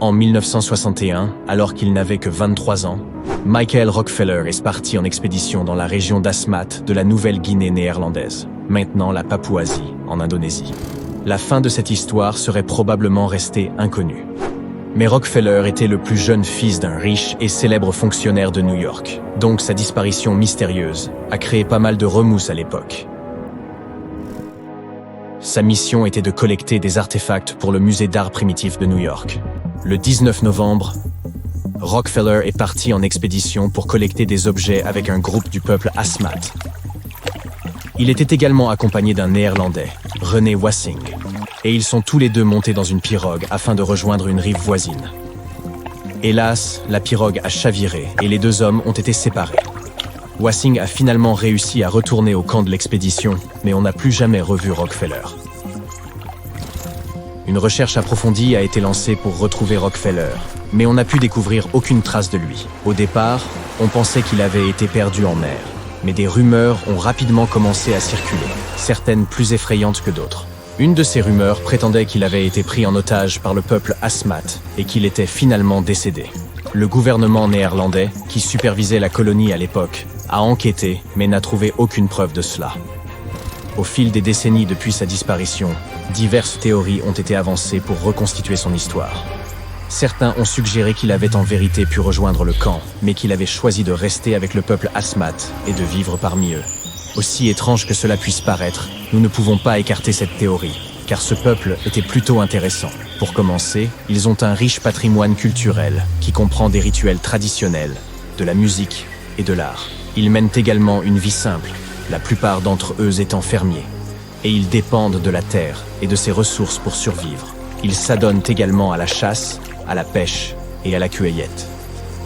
En 1961, alors qu'il n'avait que 23 ans, Michael Rockefeller est parti en expédition dans la région d'Asmat de la Nouvelle-Guinée néerlandaise, maintenant la Papouasie, en Indonésie. La fin de cette histoire serait probablement restée inconnue. Mais Rockefeller était le plus jeune fils d'un riche et célèbre fonctionnaire de New York, donc sa disparition mystérieuse a créé pas mal de remous à l'époque. Sa mission était de collecter des artefacts pour le musée d'art primitif de New York. Le 19 novembre, Rockefeller est parti en expédition pour collecter des objets avec un groupe du peuple Asmat. Il était également accompagné d'un Néerlandais, René Wassing, et ils sont tous les deux montés dans une pirogue afin de rejoindre une rive voisine. Hélas, la pirogue a chaviré et les deux hommes ont été séparés. Wassing a finalement réussi à retourner au camp de l'expédition, mais on n'a plus jamais revu Rockefeller. Une recherche approfondie a été lancée pour retrouver Rockefeller, mais on n'a pu découvrir aucune trace de lui. Au départ, on pensait qu'il avait été perdu en mer, mais des rumeurs ont rapidement commencé à circuler, certaines plus effrayantes que d'autres. Une de ces rumeurs prétendait qu'il avait été pris en otage par le peuple Asmat et qu'il était finalement décédé. Le gouvernement néerlandais, qui supervisait la colonie à l'époque, a enquêté mais n'a trouvé aucune preuve de cela. Au fil des décennies depuis sa disparition, diverses théories ont été avancées pour reconstituer son histoire. Certains ont suggéré qu'il avait en vérité pu rejoindre le camp, mais qu'il avait choisi de rester avec le peuple Asmat et de vivre parmi eux. Aussi étrange que cela puisse paraître, nous ne pouvons pas écarter cette théorie, car ce peuple était plutôt intéressant. Pour commencer, ils ont un riche patrimoine culturel qui comprend des rituels traditionnels, de la musique et de l'art. Ils mènent également une vie simple, la plupart d'entre eux étant fermiers, et ils dépendent de la terre et de ses ressources pour survivre. Ils s'adonnent également à la chasse, à la pêche et à la cueillette.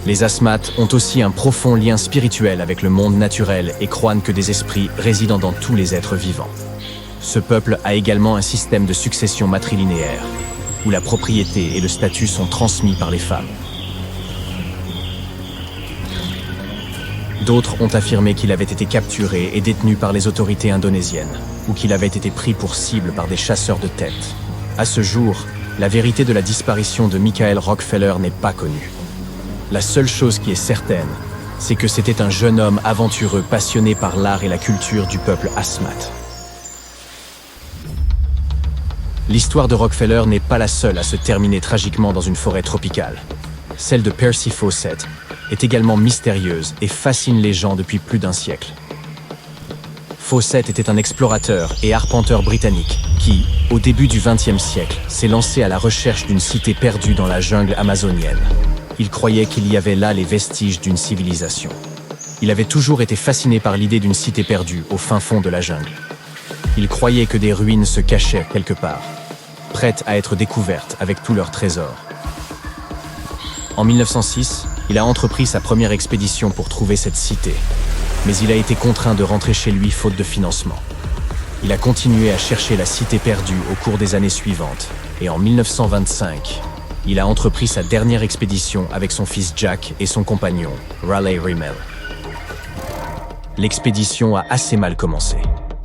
Les Asmat ont aussi un profond lien spirituel avec le monde naturel et croient que des esprits résident dans tous les êtres vivants. Ce peuple a également un système de succession matrilinéaire, où la propriété et le statut sont transmis par les femmes. D'autres ont affirmé qu'il avait été capturé et détenu par les autorités indonésiennes, ou qu'il avait été pris pour cible par des chasseurs de têtes. À ce jour, la vérité de la disparition de Michael Rockefeller n'est pas connue. La seule chose qui est certaine, c'est que c'était un jeune homme aventureux passionné par l'art et la culture du peuple Asmat. L'histoire de Rockefeller n'est pas la seule à se terminer tragiquement dans une forêt tropicale. Celle de Percy Fawcett est également mystérieuse et fascine les gens depuis plus d'un siècle. Fawcett était un explorateur et arpenteur britannique qui, au début du XXe siècle, s'est lancé à la recherche d'une cité perdue dans la jungle amazonienne. Il croyait qu'il y avait là les vestiges d'une civilisation. Il avait toujours été fasciné par l'idée d'une cité perdue au fin fond de la jungle. Il croyait que des ruines se cachaient quelque part, prêtes à être découvertes avec tous leurs trésors. En 1906, il a entrepris sa première expédition pour trouver cette cité, mais il a été contraint de rentrer chez lui faute de financement. Il a continué à chercher la cité perdue au cours des années suivantes, et en 1925, il a entrepris sa dernière expédition avec son fils Jack et son compagnon, Raleigh Rimmel. L'expédition a assez mal commencé.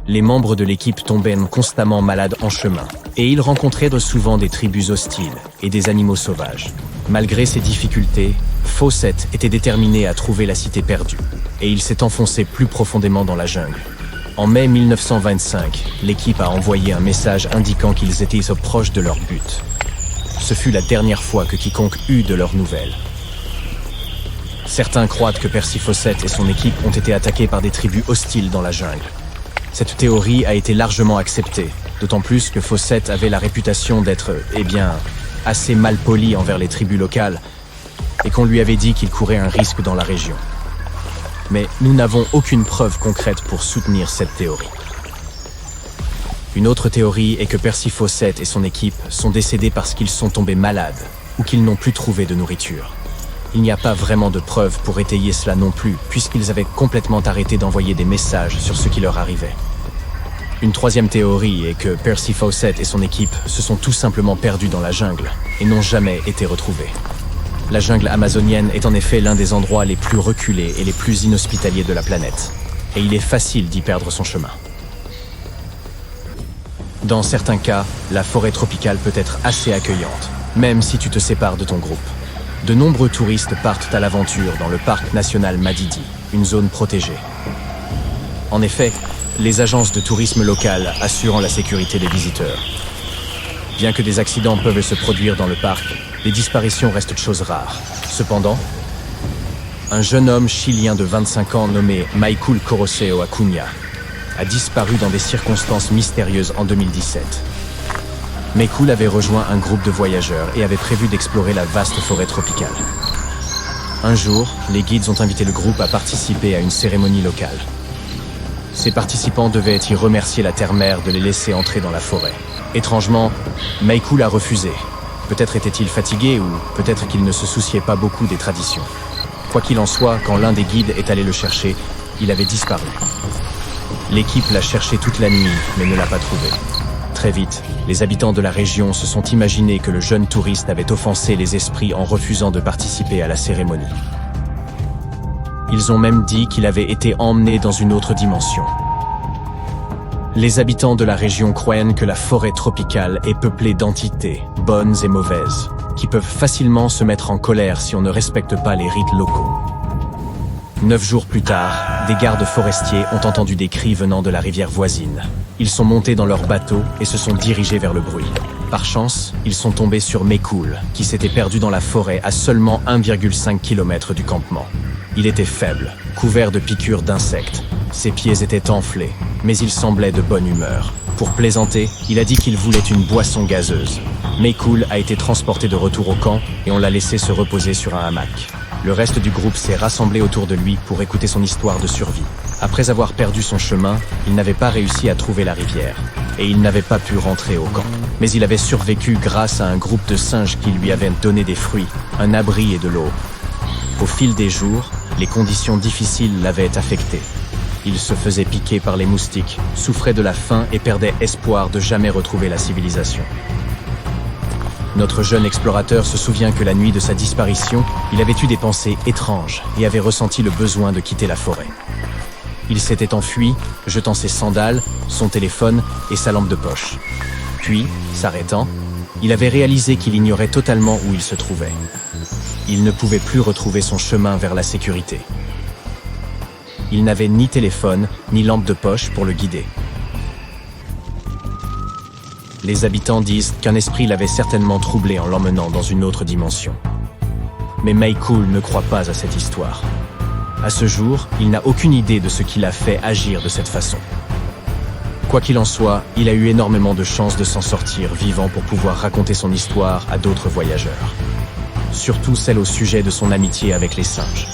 Les membres de l'équipe tombaient constamment malades en chemin, et ils rencontraient souvent des tribus hostiles et des animaux sauvages. Malgré ces difficultés, Fawcett était déterminé à trouver la cité perdue, et il s'est enfoncé plus profondément dans la jungle. En mai 1925, l'équipe a envoyé un message indiquant qu'ils étaient proches de leur but. Ce fut la dernière fois que quiconque eut de leurs nouvelles. Certains croient que Percy Fawcett et son équipe ont été attaqués par des tribus hostiles dans la jungle. Cette théorie a été largement acceptée, d'autant plus que Fawcett avait la réputation d'être, assez malpoli envers les tribus locales, et qu'on lui avait dit qu'il courait un risque dans la région. Mais nous n'avons aucune preuve concrète pour soutenir cette théorie. Une autre théorie est que Percy Fawcett et son équipe sont décédés parce qu'ils sont tombés malades ou qu'ils n'ont plus trouvé de nourriture. Il n'y a pas vraiment de preuves pour étayer cela non plus, puisqu'ils avaient complètement arrêté d'envoyer des messages sur ce qui leur arrivait. Une troisième théorie est que Percy Fawcett et son équipe se sont tout simplement perdus dans la jungle et n'ont jamais été retrouvés. La jungle amazonienne est en effet l'un des endroits les plus reculés et les plus inhospitaliers de la planète, et il est facile d'y perdre son chemin. Dans certains cas, la forêt tropicale peut être assez accueillante, même si tu te sépares de ton groupe. De nombreux touristes partent à l'aventure dans le parc national Madidi, une zone protégée. En effet, les agences de tourisme locales assurent la sécurité des visiteurs. Bien que des accidents peuvent se produire dans le parc, les disparitions restent chose rare. Cependant, un jeune homme chilien de 25 ans nommé Maikul Coroseo Acuna a disparu dans des circonstances mystérieuses en 2017. Maikul avait rejoint un groupe de voyageurs et avait prévu d'explorer la vaste forêt tropicale. Un jour, les guides ont invité le groupe à participer à une cérémonie locale. Ces participants devaient y remercier la terre-mère de les laisser entrer dans la forêt. Étrangement, Maikul a refusé. Peut-être était-il fatigué ou peut-être qu'il ne se souciait pas beaucoup des traditions. Quoi qu'il en soit, quand l'un des guides est allé le chercher, il avait disparu. L'équipe l'a cherché toute la nuit, mais ne l'a pas trouvé. Très vite, les habitants de la région se sont imaginés que le jeune touriste avait offensé les esprits en refusant de participer à la cérémonie. Ils ont même dit qu'il avait été emmené dans une autre dimension. Les habitants de la région croient que la forêt tropicale est peuplée d'entités, bonnes et mauvaises, qui peuvent facilement se mettre en colère si on ne respecte pas les rites locaux. 9 jours plus tard, des gardes forestiers ont entendu des cris venant de la rivière voisine. Ils sont montés dans leur bateau et se sont dirigés vers le bruit. Par chance, ils sont tombés sur Maikul, qui s'était perdu dans la forêt à seulement 1,5 km du campement. Il était faible, couvert de piqûres d'insectes. Ses pieds étaient enflés, mais il semblait de bonne humeur. Pour plaisanter, il a dit qu'il voulait une boisson gazeuse. Maikul a été transporté de retour au camp et on l'a laissé se reposer sur un hamac. Le reste du groupe s'est rassemblé autour de lui pour écouter son histoire de survie. Après avoir perdu son chemin, il n'avait pas réussi à trouver la rivière, et il n'avait pas pu rentrer au camp. Mais il avait survécu grâce à un groupe de singes qui lui avaient donné des fruits, un abri et de l'eau. Au fil des jours, les conditions difficiles l'avaient affecté. Il se faisait piquer par les moustiques, souffrait de la faim et perdait espoir de jamais retrouver la civilisation. Notre jeune explorateur se souvient que la nuit de sa disparition, il avait eu des pensées étranges et avait ressenti le besoin de quitter la forêt. Il s'était enfui, jetant ses sandales, son téléphone et sa lampe de poche. Puis, s'arrêtant, il avait réalisé qu'il ignorait totalement où il se trouvait. Il ne pouvait plus retrouver son chemin vers la sécurité. Il n'avait ni téléphone, ni lampe de poche pour le guider. Les habitants disent qu'un esprit l'avait certainement troublé en l'emmenant dans une autre dimension. Mais Maikul ne croit pas à cette histoire. À ce jour, il n'a aucune idée de ce qui l'a fait agir de cette façon. Quoi qu'il en soit, il a eu énormément de chances de s'en sortir vivant pour pouvoir raconter son histoire à d'autres voyageurs. Surtout celle au sujet de son amitié avec les singes.